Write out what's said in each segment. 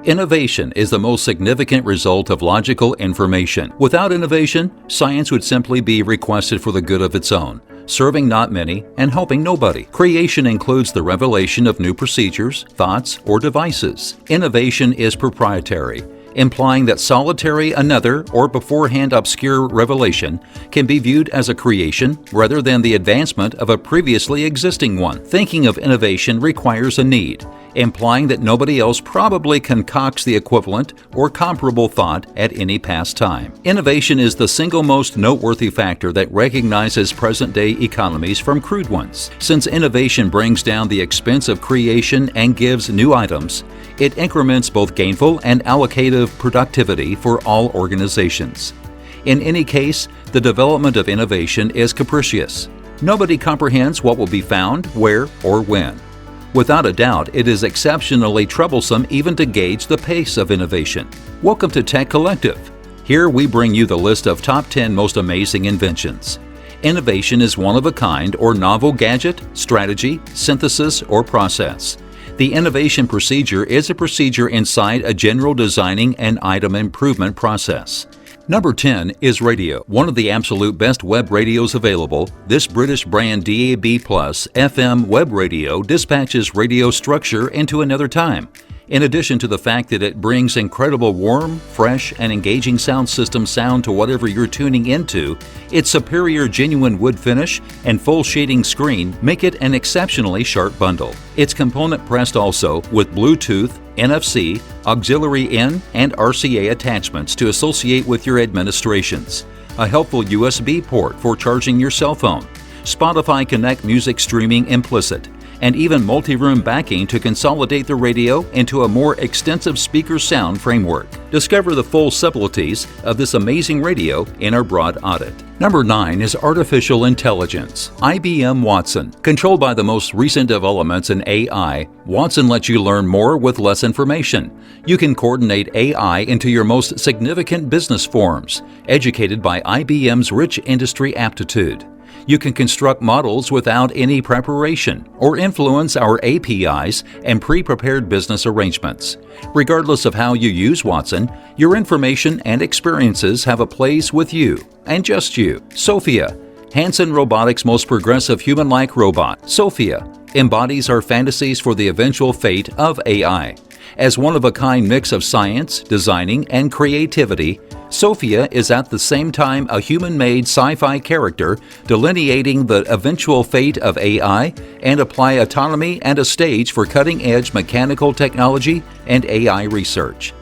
Innovation is the most significant result of logical information. Without innovation, science would simply be requested for the good of its own, serving not many and helping nobody. Creation includes the revelation of new procedures, thoughts, or devices. Innovation is proprietary, implying that solitary another or beforehand obscure revelation can be viewed as a creation rather than the advancement of a previously existing one. Thinking of innovation requires a need, implying that nobody else probably concocts the equivalent or comparable thought at any past time. Innovation is the single most noteworthy factor that recognizes present-day economies from crude ones. Since innovation brings down the expense of creation and gives new items, it increments both gainful and allocative productivity for all organizations. In any case, the development of innovation is capricious. Nobody comprehends what will be found, where, or when. Without a doubt, it is exceptionally troublesome even to gauge the pace of innovation. Welcome to Tech Collective. Here we bring you the list of top 10 most amazing inventions. Innovation is one of a kind or novel gadget, strategy, synthesis, or process. The innovation procedure is a procedure inside a general designing and item improvement process. Number 10 is radio. One of the absolute best web radios available, this British brand DAB+ FM web radio dispatches radio structure into another time. In addition to the fact that it brings incredible warm, fresh, and engaging sound system sound to whatever you're tuning into, its superior genuine wood finish and full shading screen make it an exceptionally sharp bundle. It's component pressed also with Bluetooth, NFC, auxiliary in, and RCA attachments to associate with your administrations. A helpful USB port for charging your cell phone. Spotify Connect music streaming implicit, and even multi-room backing to consolidate the radio into a more extensive speaker sound framework. Discover the full subtleties of this amazing radio in our broad audit. Number 9 is artificial intelligence. IBM Watson. Controlled by the most recent developments in AI, Watson lets you learn more with less information. You can coordinate AI into your most significant business forms, educated by IBM's rich industry aptitude. You can construct models without any preparation or influence our APIs and pre-prepared business arrangements. Regardless of how you use Watson, your information and experiences have a place with you, and just you. Sophia, Hanson Robotics' most progressive human-like robot. Sophia embodies our fantasies for the eventual fate of AI. As one-of-a-kind mix of science, designing, and creativity, Sophia is at the same time a human-made sci-fi character delineating the eventual fate of AI and apply autonomy and a stage for cutting-edge mechanical technology and AI research.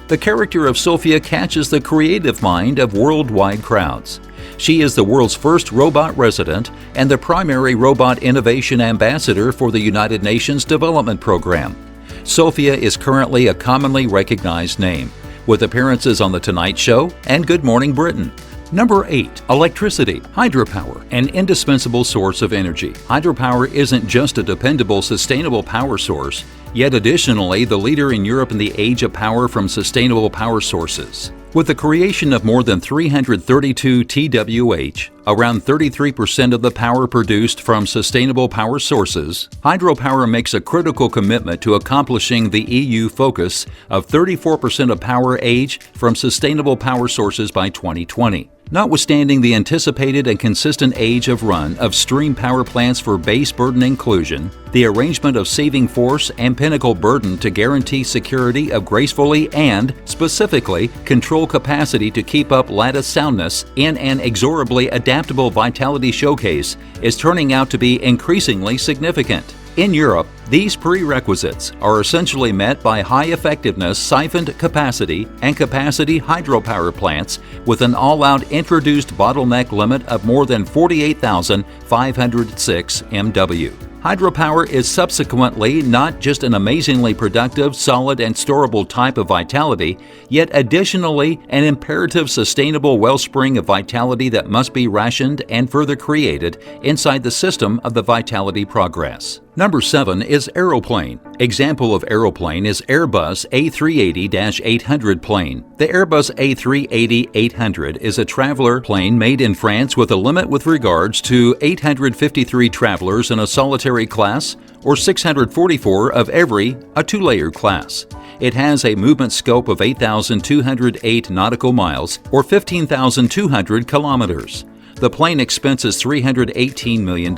The character of Sophia catches the creative mind of worldwide crowds. She is the world's first robot resident and the primary robot innovation ambassador for the United Nations Development Program. Sophia is currently a commonly recognized name, with appearances on The Tonight Show and Good Morning Britain. Number 8. Electricity. Hydropower, an indispensable source of energy. Hydropower isn't just a dependable, sustainable power source, yet additionally the leader in Europe in the age of power from sustainable power sources. With the creation of more than 332 TWh, around 33% of the power produced from sustainable power sources, hydropower makes a critical commitment to accomplishing the EU focus of 34% of power age from sustainable power sources by 2020. Notwithstanding the anticipated and consistent age of run of stream power plants for base burden inclusion, the arrangement of saving force and pinnacle burden to guarantee security of gracefully and, specifically, control capacity to keep up lattice soundness in an inexorably adaptable vitality showcase is turning out to be increasingly significant. In Europe, these prerequisites are essentially met by high-effectiveness siphoned capacity and capacity hydropower plants with an all-out introduced bottleneck limit of more than 48,506 MW. Hydropower is subsequently not just an amazingly productive, solid, and storable type of vitality, yet additionally an imperative sustainable wellspring of vitality that must be rationed and further created inside the system of the vitality progress. Number 7 is aeroplane. Example of aeroplane is Airbus A380-800 plane. The Airbus A380-800 is a traveler plane made in France with a limit with regards to 853 travelers in a solitary class or 644 of every a two-layer class. It has a movement scope of 8,208 nautical miles or 15,200 kilometers. The plane expenses $318 million.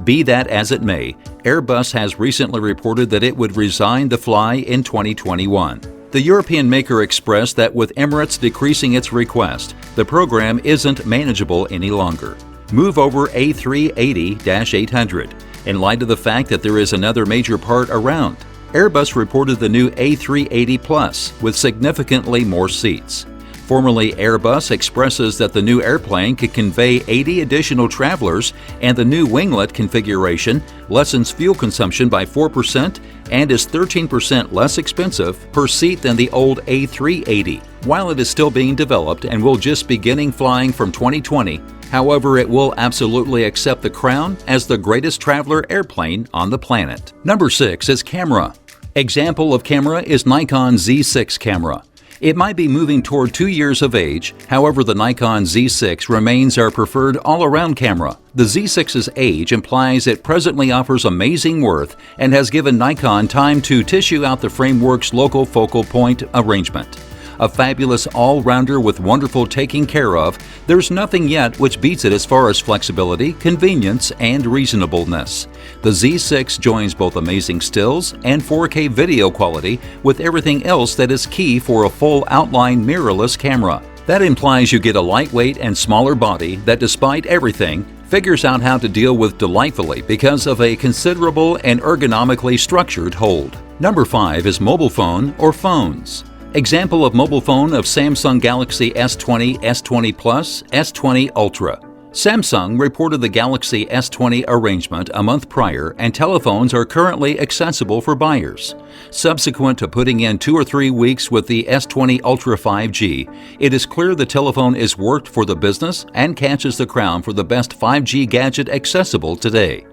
Be that as it may, Airbus has recently reported that it would resign the fly in 2021. The European maker expressed that with Emirates decreasing its request, the program isn't manageable any longer. Move over A380-800 in light of the fact that there is another major part around. Airbus reported the new A380 Plus with significantly more seats. Formerly Airbus expresses that the new airplane could convey 80 additional travelers, and the new winglet configuration lessens fuel consumption by 4% and is 13% less expensive per seat than the old A380. While it is still being developed and will just beginning flying from 2020, however, it will absolutely accept the crown as the greatest traveler airplane on the planet. Number 6 is camera. Example of camera is Nikon Z6 camera. It might be moving toward 2 years of age, however the Nikon Z6 remains our preferred all-around camera. The Z6's age implies it presently offers amazing worth and has given Nikon time to tissue out the framework's local focal point arrangement. A fabulous all-rounder with wonderful taking care of, there's nothing yet which beats it as far as flexibility, convenience, and reasonableness. The Z6 joins both amazing stills and 4K video quality with everything else that is key for a full outline mirrorless camera. That implies you get a lightweight and smaller body that, despite everything, figures out how to deal with delightfully because of a considerable and ergonomically structured hold. Number 5 is mobile phone or phones. Example of mobile phone of Samsung Galaxy S20, S20 Plus, S20 Ultra. Samsung reported the Galaxy S20 arrangement a month prior, and telephones are currently accessible for buyers. Subsequent to putting in 2 or 3 weeks with the S20 Ultra 5G, it is clear the telephone is worked for the business and catches the crown for the best 5G gadget accessible today.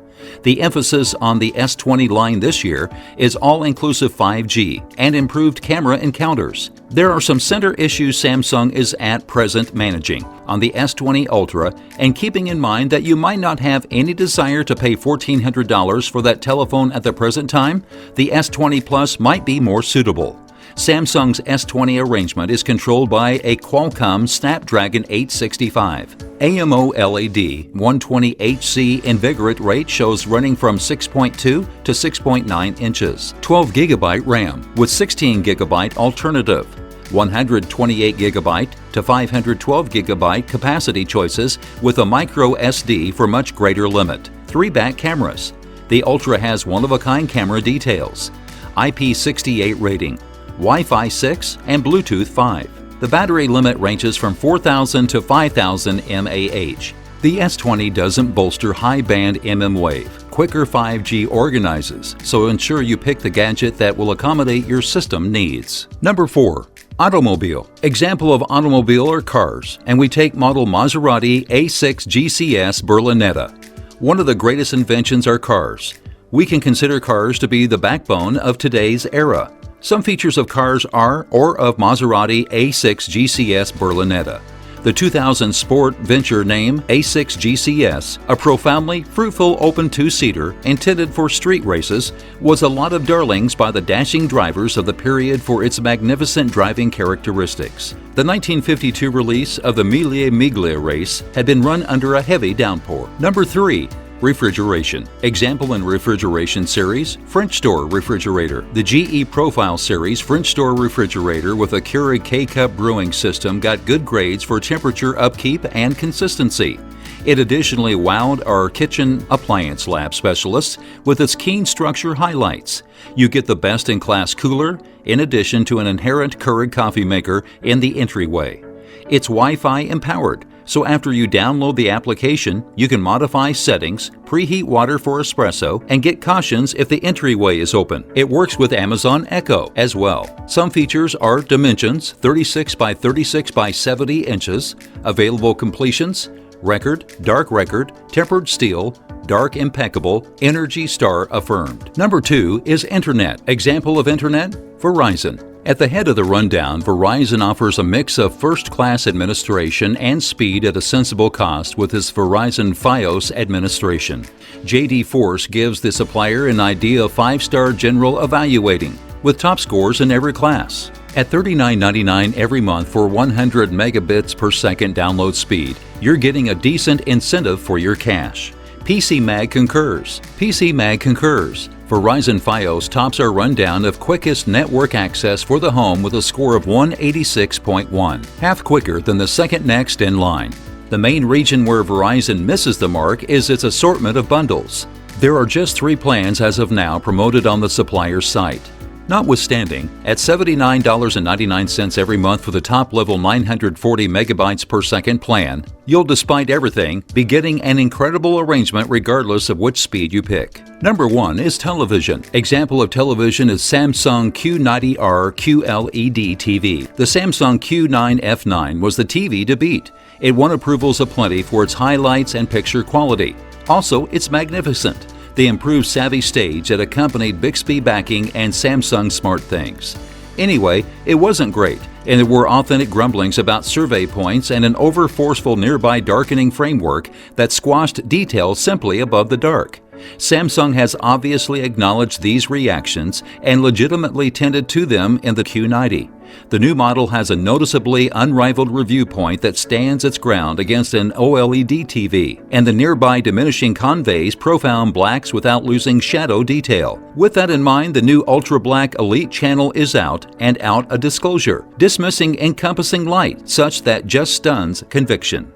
The emphasis on the S20 line this year is all-inclusive 5G and improved camera encounters. There are some center issues Samsung is at present managing on the S20 Ultra, and keeping in mind that you might not have any desire to pay $1,400 for that telephone at the present time, the S20 Plus might be more suitable. Samsung's S20 arrangement is controlled by a Qualcomm Snapdragon 865. AMOLED 120Hz invigorate rate shows running from 6.2 to 6.9 inches. 12 GB RAM with 16 GB alternative. 128 GB to 512 GB capacity choices with a micro SD for much greater limit. 3 back cameras. The Ultra has one-of-a-kind camera details. IP68 rating. Wi-Fi 6 and Bluetooth 5. The battery limit ranges from 4,000 to 5,000 mAh. The S20 doesn't bolster high-band mmWave. Quicker 5G organizes, so ensure you pick the gadget that will accommodate your system needs. Number 4. Automobile. Example of automobile are cars, and we take model Maserati A6 GCS Berlinetta. One of the greatest inventions are cars. We can consider cars to be the backbone of today's era. Some features of cars are, or of Maserati A6 GCS Berlinetta. The 2000 sport venture name A6 GCS, a profoundly fruitful open two-seater intended for street races, was a lot of darlings by the dashing drivers of the period for its magnificent driving characteristics. The 1952 release of the Mille Miglia race had been run under a heavy downpour. Number 3. Refrigeration. Example in refrigeration series, French door refrigerator. The GE Profile series French door refrigerator with a Keurig K-Cup brewing system got good grades for temperature upkeep and consistency. It additionally wowed our kitchen appliance lab specialists with its keen structure highlights. You get the best-in-class cooler, in addition to an inherent Keurig coffee maker in the entryway. It's Wi-Fi empowered, so after you download the application, you can modify settings, preheat water for espresso, and get cautions if the entryway is open. It works with Amazon Echo as well. Some features are dimensions, 36 by 36 by 70 inches, available completions, record, dark record, tempered steel, dark impeccable, Energy Star affirmed. Number 2 is Internet. Example of Internet? Verizon. At the head of the rundown, Verizon offers a mix of first-class administration and speed at a sensible cost with its Verizon Fios administration. JD Force gives the supplier an idea of 5-star general evaluating, with top scores in every class. At $39.99 every month for 100 megabits per second download speed, you're getting a decent incentive for your cash. PCMag concurs. PCMag concurs. Verizon Fios tops our rundown of quickest network access for the home with a score of 186.1, half quicker than the second next in line. The main region where Verizon misses the mark is its assortment of bundles. There are just 3 plans as of now promoted on the supplier's site. Notwithstanding, at $79.99 every month for the top-level 940 megabytes per second plan, you'll, despite everything, be getting an incredible arrangement regardless of which speed you pick. Number 1 is television. Example of television is Samsung Q90R QLED TV. The Samsung Q9F9 was the TV to beat. It won approvals aplenty for its highlights and picture quality. Also, it's magnificent. The improved Savvy stage that accompanied Bixby backing and Samsung SmartThings. Anyway, it wasn't great, and there were authentic grumblings about survey points and an over-forceful nearby darkening framework that squashed details simply above the dark. Samsung has obviously acknowledged these reactions and legitimately tended to them in the Q90. The new model has a noticeably unrivaled review point that stands its ground against an OLED TV, and the nearby diminishing conveys profound blacks without losing shadow detail. With that in mind, the new Ultra Black Elite channel is out, and out a disclosure, dismissing encompassing light such that just stuns conviction.